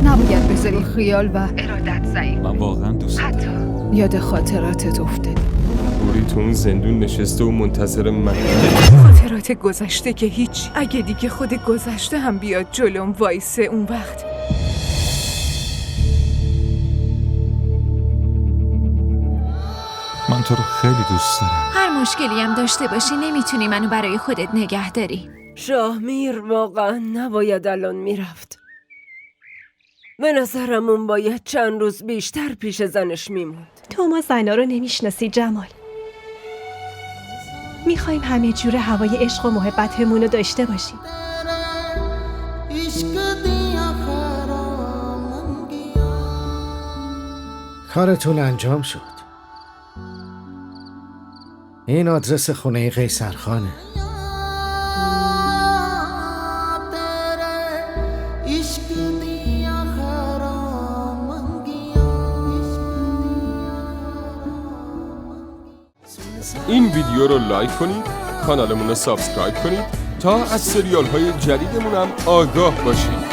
نباید بذاری خیال و ارادت ضعیف من واقعا دوست دارم. حتی یاد خاطراتت افتادی. اوری تو اون زندون نشسته و منتظر من. خاطرات گذشته که هیچ. اگه دیگه خود گذشته هم بیاد جلوم وایسه، اون وقت من تو رو خیلی دوست دارم. هر مشکلی هم داشته باشی نمیتونی منو برای خودت نگه داری. شاهمیر واقعا نباید الان میرفت. به نظرم اون باید چند روز بیشتر پیش زنش میموند. تو ما زنا رو نمیشناسی جمال. میخوایم همه جور هوای عشق و محبتمون رو داشته باشیم. کارتون انجام شد. این آدرس خونه قیصرخانه. این ویدیو رو لایک کنید، کانالمون رو سابسکرایب کنید تا از سریال های جدیدمون هم آگاه باشید.